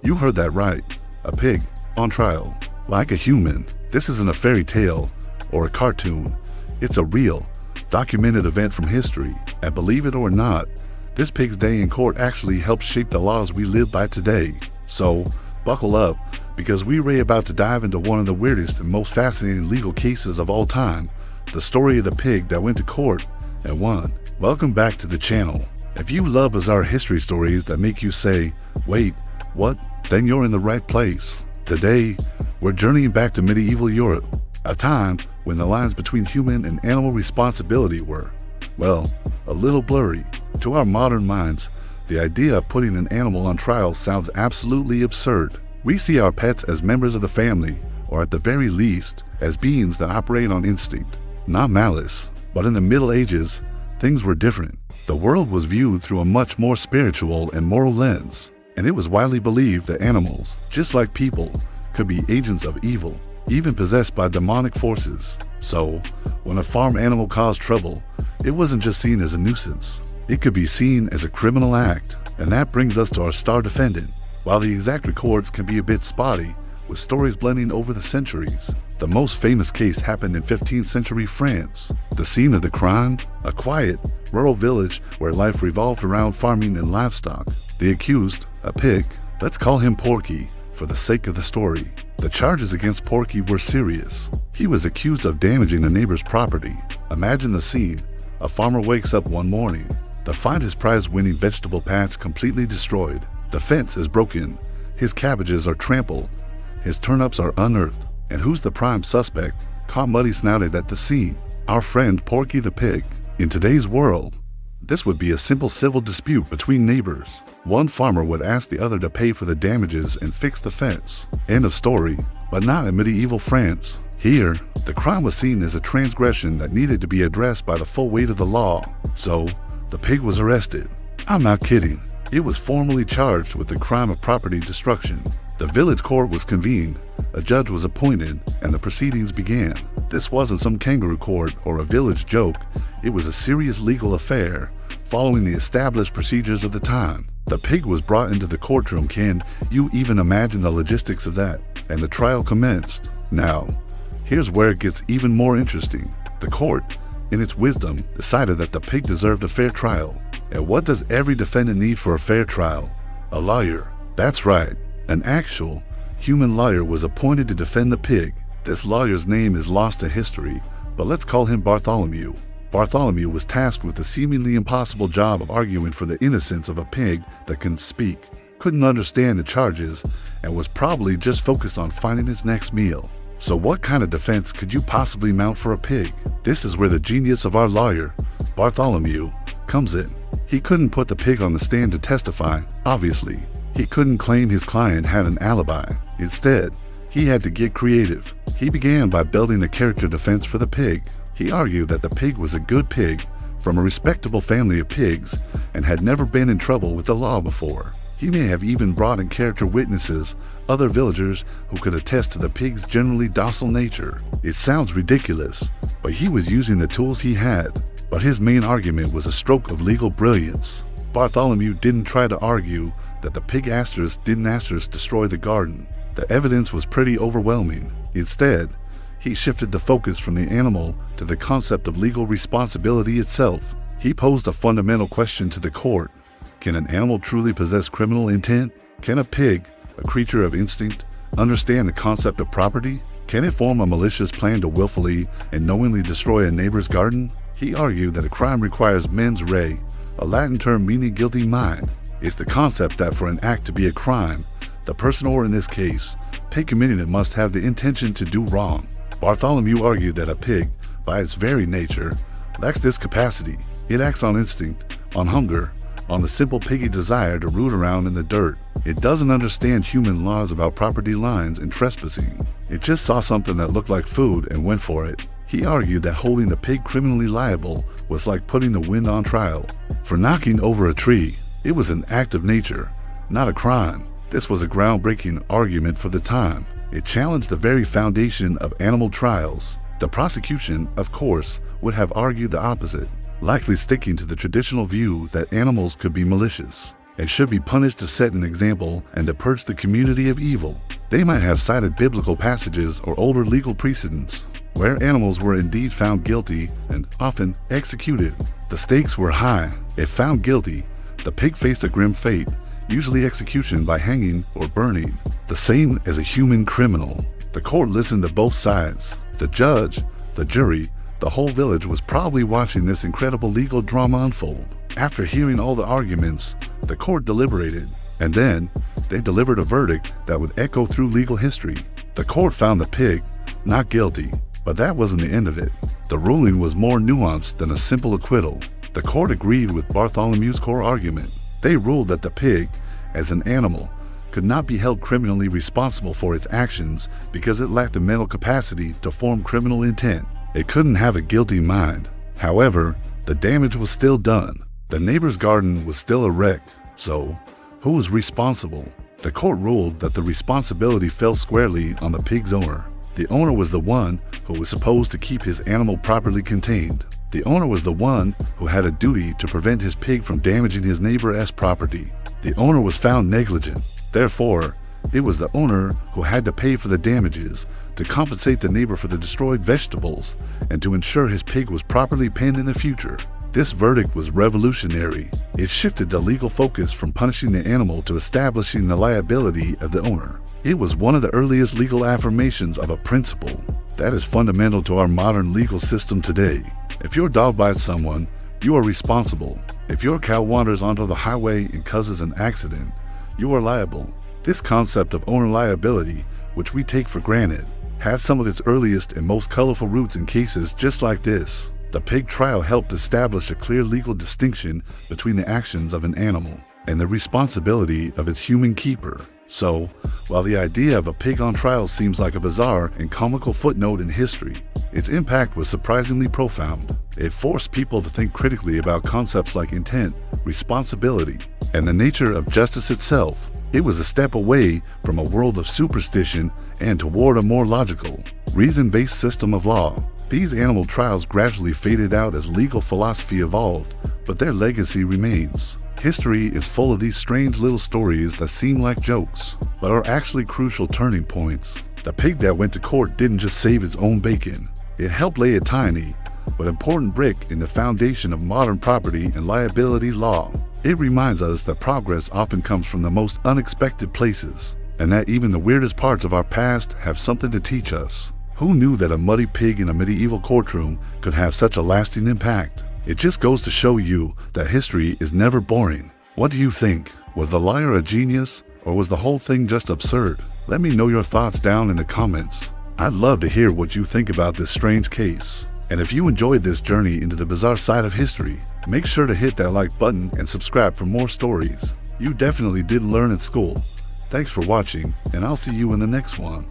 You heard that right. A pig on trial. Like a human. This isn't a fairy tale or a cartoon. It's a real, documented event from history. And believe it or not, this pig's day in court actually helped shape the laws we live by today. So, buckle up, because we're about to dive into one of the weirdest and most fascinating legal cases of all time. The story of the pig that went to court and won. Welcome back to the channel. If you love bizarre history stories that make you say, wait, what? Then you're in the right place. Today, we're journeying back to medieval Europe, a time when the lines between human and animal responsibility were, well, a little blurry. To our modern minds, the idea of putting an animal on trial sounds absolutely absurd. We see our pets as members of the family, or at the very least, as beings that operate on instinct, not malice. But in the Middle Ages, things were different. The world was viewed through a much more spiritual and moral lens, and it was widely believed that animals, just like people, could be agents of evil, even possessed by demonic forces. So, when a farm animal caused trouble, it wasn't just seen as a nuisance. It could be seen as a criminal act. And that brings us to our star defendant. While the exact records can be a bit spotty, with stories blending over the centuries, the most famous case happened in 15th century France. The scene of the crime? A quiet, rural village where life revolved around farming and livestock. The accused? A pig. Let's call him Porky, for the sake of the story. The charges against Porky were serious. He was accused of damaging a neighbor's property. Imagine the scene. A farmer wakes up one morning to find his prize-winning vegetable patch completely destroyed. The fence is broken. His cabbages are trampled. His turnips are unearthed. And who's the prime suspect? Caught muddy-snouted at the scene. Our friend Porky the pig. In today's world, this would be a simple civil dispute between neighbors. One farmer would ask the other to pay for the damages and fix the fence. End of story. But not in medieval France. Here, the crime was seen as a transgression that needed to be addressed by the full weight of the law. So, the pig was arrested. I'm not kidding. It was formally charged with the crime of property destruction. The village court was convened, a judge was appointed, and the proceedings began. This wasn't some kangaroo court or a village joke. It was a serious legal affair, following the established procedures of the time. The pig was brought into the courtroom. Can you even imagine the logistics of that? And the trial commenced. Now, here's where it gets even more interesting. The court, in its wisdom, decided that the pig deserved a fair trial. And what does every defendant need for a fair trial? A lawyer. That's right. An actual, human lawyer was appointed to defend the pig. This lawyer's name is lost to history, but let's call him Bartholomew. Bartholomew was tasked with the seemingly impossible job of arguing for the innocence of a pig that couldn't speak, couldn't understand the charges, and was probably just focused on finding his next meal. So what kind of defense could you possibly mount for a pig? This is where the genius of our lawyer, Bartholomew, comes in. He couldn't put the pig on the stand to testify, obviously. He couldn't claim his client had an alibi. Instead, he had to get creative. He began by building a character defense for the pig. He argued that the pig was a good pig from a respectable family of pigs and had never been in trouble with the law before. He may have even brought in character witnesses, other villagers who could attest to the pig's generally docile nature. It sounds ridiculous, but he was using the tools he had. But his main argument was a stroke of legal brilliance. Bartholomew didn't try to argue that the pig didn't destroy the garden. The evidence was pretty overwhelming. Instead, he shifted the focus from the animal to the concept of legal responsibility itself. He posed a fundamental question to the court. Can an animal truly possess criminal intent? Can a pig, a creature of instinct, understand the concept of property? Can it form a malicious plan to willfully and knowingly destroy a neighbor's garden? He argued that a crime requires mens rea, a Latin term meaning guilty mind. It's the concept that for an act to be a crime, the person, or in this case, pig committing it, must have the intention to do wrong. Bartholomew argued that a pig, by its very nature, lacks this capacity. It acts on instinct, on hunger, on the simple piggy desire to root around in the dirt. It doesn't understand human laws about property lines and trespassing. It just saw something that looked like food and went for it. He argued that holding the pig criminally liable was like putting the wind on trial. For knocking over a tree, it was an act of nature, not a crime. This was a groundbreaking argument for the time. It challenged the very foundation of animal trials. The prosecution, of course, would have argued the opposite, likely sticking to the traditional view that animals could be malicious. and should be punished to set an example and to purge the community of evil. They might have cited biblical passages or older legal precedents, where animals were indeed found guilty and often executed. The stakes were high. If found guilty, the pig faced a grim fate, usually execution by hanging or burning, the same as a human criminal. The court listened to both sides. The judge, the jury, the whole village was probably watching this incredible legal drama unfold. After hearing all the arguments, the court deliberated, and then they delivered a verdict that would echo through legal history. The court found the pig not guilty, but that wasn't the end of it. The ruling was more nuanced than a simple acquittal. The court agreed with Bartholomew's core argument. They ruled that the pig, as an animal, could not be held criminally responsible for its actions because it lacked the mental capacity to form criminal intent. It couldn't have a guilty mind. However, the damage was still done. The neighbor's garden was still a wreck. So, who was responsible? The court ruled that the responsibility fell squarely on the pig's owner. The owner was the one who was supposed to keep his animal properly contained. The owner was the one who had a duty to prevent his pig from damaging his neighbor's property. The owner was found negligent. Therefore, it was the owner who had to pay for the damages, to compensate the neighbor for the destroyed vegetables, and to ensure his pig was properly penned in the future. This verdict was revolutionary. It shifted the legal focus from punishing the animal to establishing the liability of the owner. It was one of the earliest legal affirmations of a principle that is fundamental to our modern legal system today. If your dog bites someone, you are responsible. If your cow wanders onto the highway and causes an accident, you are liable. This concept of owner liability, which we take for granted, has some of its earliest and most colorful roots in cases just like this. The pig trial helped establish a clear legal distinction between the actions of an animal and the responsibility of its human keeper. So, while the idea of a pig on trial seems like a bizarre and comical footnote in history, its impact was surprisingly profound. It forced people to think critically about concepts like intent, responsibility, and the nature of justice itself. It was a step away from a world of superstition and toward a more logical, reason-based system of law. These animal trials gradually faded out as legal philosophy evolved, but their legacy remains. History is full of these strange little stories that seem like jokes, but are actually crucial turning points. The pig that went to court didn't just save its own bacon. It helped lay a tiny, but important brick in the foundation of modern property and liability law. It reminds us that progress often comes from the most unexpected places, and that even the weirdest parts of our past have something to teach us. Who knew that a muddy pig in a medieval courtroom could have such a lasting impact? It just goes to show you that history is never boring. What do you think? Was the liar a genius, or was the whole thing just absurd? Let me know your thoughts down in the comments. I'd love to hear what you think about this strange case. And if you enjoyed this journey into the bizarre side of history, make sure to hit that like button and subscribe for more stories you definitely didn't learn at school. Thanks for watching, and I'll see you in the next one.